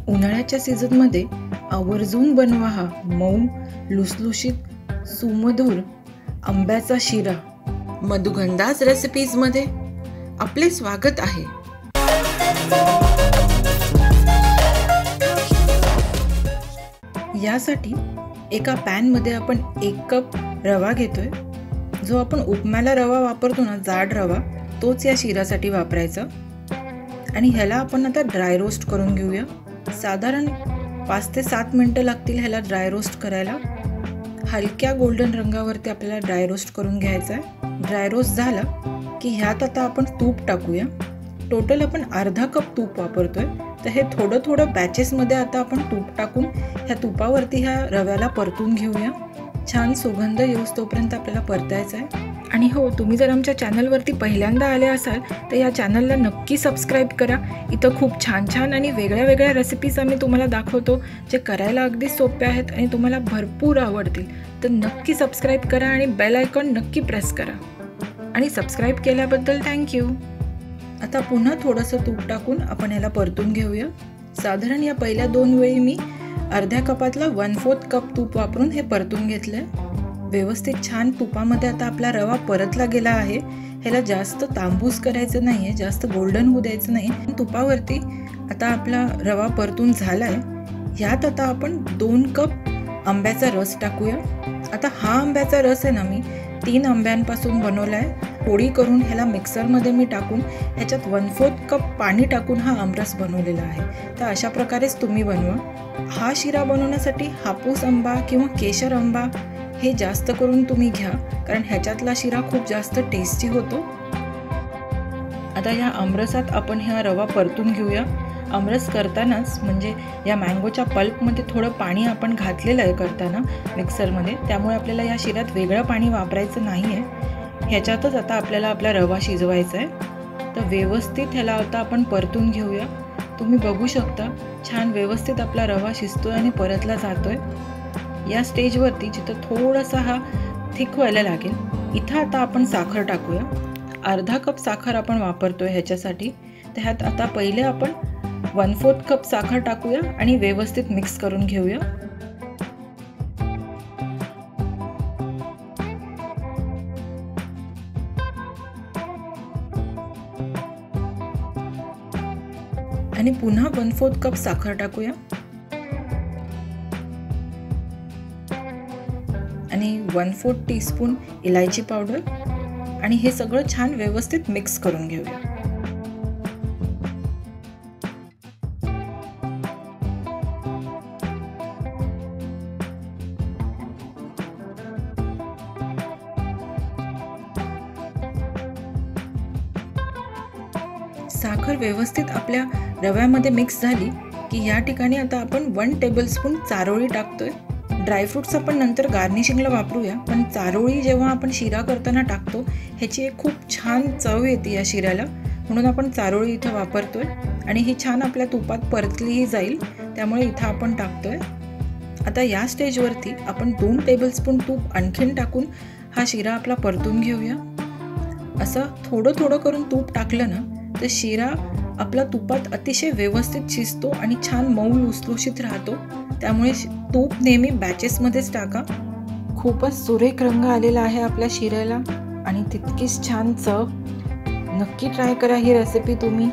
उन्हाळ्याच्या सीझनमध्ये आवर्जून बनवा हा मऊ लुसलुशीत सुमधुर आंब्याचा शिरा। मधुगंधास रेसिपीजमध्ये आपले स्वागत आहे। यासाठी एका पॅनमध्ये आपण 1 कप रवा घेतोय। जो आपण उपम्याला रवा वापरतो ना, जाड रवा, तोच या शिरासाठी वापरायचा। आणि ह्याला आपण आता ड्राय रोस्ट करून घेऊया। साधारण 5 ते 7 मिनिटं लागतील ह्याला ड्राय रोस्ट करायला। हलक्या गोल्डन रंगावरती आपल्याला ड्राय रोस्ट करून घ्यायचा आहे। ड्राय रोस्ट झाला की ह्यात आता आपण तूप टाकूया। टोटल आपण अर्धा कप तूप वापरतोय, तर हे थोडं थोडं बॅचेसमध्ये आता आपण तूप टाकून ह्या तुपावरती ह्या रव्याला परतून घेऊया। छान सुगंध येऊस तोपर्यंत आपल्याला परतायचं आहे। आणि हो, तुम्ही जर आमच्या चॅनलवरती पहिल्यांदा आले असाल तर या चॅनलला नक्की सबस्क्राईब करा। इथं खूप छान छान आणि वेगळ्या वेगळ्या रेसिपीज आम्ही तुम्हाला दाखवतो, जे करायला अगदी सोप्या आहेत आणि तुम्हाला भरपूर आवडतील। तर नक्की सबस्क्राईब करा आणि बेल आयकॉन नक्की प्रेस करा। आणि सबस्क्राईब केल्याबद्दल थँक्यू। आता पुन्हा थोडंसं तूप टाकून आपण याला परतून घेऊया। साधारण या पहिल्या 2 वेळी मी अर्ध्या कपातला 1/4 कप तूप वापरून हे परतून घेतलंय। व्यवस्थित छान तुपामध्ये आता आपला रवा परतला गेला आहे। ह्याला जास्त तांबूस करायचं नाहीये, जास्त गोल्डन होऊ द्यायचं नाही। तुपावरती आता आपला रवा परतून झालाय। ह्यात आता आपण 2 कप आंब्याचा रस टाकूया। आता हा आंब्याचा रस आहे ना, मी 3 आंब्यांपासून बनवलाय। पोळी करून ह्याला मिक्सरमध्ये मी टाकून ह्याच्यात 1/4 कप पाणी टाकून हा आमरस बनवलेला आहे। तर अशा प्रकारेच तुम्ही बनवा। हा शिरा बनवण्यासाठी हापूस आंबा किंवा केशर आंबा हे जास्त करून तुम्ही घ्या, कारण ह्याच्यातला शिरा खूप जास्त टेस्टी होतो। आता या आमरसात आपण हा रवा परतून घेऊया। आमरस करतानाच म्हणजे या मँगोच्या पल्पमध्ये थोडं पाणी आपण घातलेलं आहे करताना मिक्सरमध्ये, त्यामुळे आपल्याला या शिऱ्यात वेगळं पाणी वापरायचं नाही आहे। ह्याच्यातच आता आपल्याला आपला रवा शिजवायचा आहे। तर व्यवस्थित ह्याला आता आपण परतून घेऊया। तुम्ही बघू शकता छान व्यवस्थित आपला रवा शिजतोय आणि परतला जातोय। या स्टेजवरती जिथं थोडासा हा थिक व्हायला लागेल, इथं आता आपण साखर टाकूया। अर्धा कप साखर आपण वापरतोय ह्याच्यासाठी। तर ह्यात आता पहिले आपण 1/4 कप साखर टाकूया आणि व्यवस्थित मिक्स करून घेऊया। आणि पुन्हा 1/4 कप साखर टाकूया आणि 1/4 टीस्पून इलायची पावडर आणि हे सगळं छान व्यवस्थित मिक्स करून घेऊया। साखर व्यवस्थित आपल्या रव्यामध्ये मिक्स झाली की या ठिकाणी आता आपण 1 टेबलस्पून चारोळी टाकतोय। ड्रायफ्रूट्स आपण नंतर गार्निशिंगला वापरूया, पण चारोळी जेव्हा आपण शिरा करताना टाकतो ह्याची एक खूप छान चव येते या शिऱ्याला, म्हणून आपण चारोळी इथं वापरतोय। आणि ही छान आपल्या तुपात परतलीही जाईल, त्यामुळे इथं आपण टाकतोय। आता या स्टेजवरती आपण 2 टेबलस्पून तूप आणखीन टाकून हा शिरा आपला परतून घेऊया। असं थोडं थोडं करून तूप टाकलं ना, तर शिरा आपला तुपात अतिशय व्यवस्थित शिजतो आणि छान मऊ लुसलुशीत राहतो। त्यामुळे तूप नेहमी बॅचेसमध्येच टाका। खूपच सुरेख रंग आलेला आहे आपल्या शिऱ्याला आणि तितकीच छान चव। नक्की ट्राय करा ही रेसिपी तुम्ही।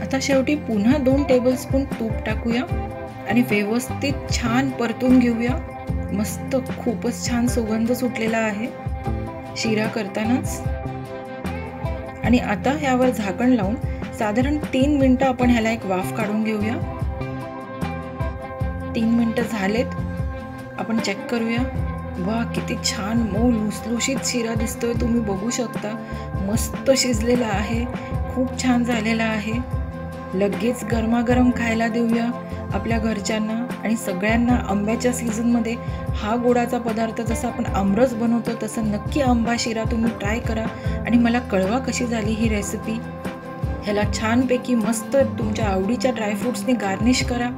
आता शेवटी पुन्हा 2 टेबलस्पून तूप टाकूया आणि व्यवस्थित छान परतून घेऊया। मस्त खूपच छान सुगंध सुटलेला आहे शिरा करतानाच। आणि आता ह्यावर झाकण लावून साधारण 3 मिनिटं आपण ह्याला एक वाफ काढून घेऊया। 3 मिनिटं झालेत, आपण चेक करूया। वा, किती छान मऊ लुसलुशीत शिरा दिसतोय, तुम्ही बघू शकता। मस्त शिजलेला आहे, खूप छान झालेला आहे। लगेच गरमागरम खायला देऊया आपल्या घरच्यांना आणि सगळ्यांना। आंब्याच्या सीझनमध्ये हा गोडाचा पदार्थ जसा आपण आमरस बनवतो तसं नक्की आंबा शिरा तुम्ही ट्राय करा आणि मला कळवा कशी झाली ही रेसिपी। ह्याला छानपैकी मस्त तुमच्या आवडीच्या ड्रायफ्रूट्सनी गार्निश करा,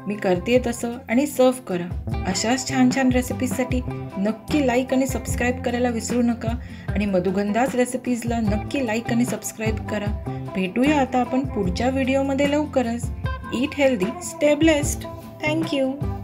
मी करते तसं, आणि सर्व करा। अशाच छान छान रेसिपीजसाठी नक्की लाईक आणि सबस्क्राईब करायला विसरू नका आणि मधुगंधास रेसिपीजला नक्की लाईक आणि सबस्क्राईब करा। भेटूया आता आपण पुढच्या व्हिडिओमध्ये लवकरच। Eat healthy, stay blessed. Thank you.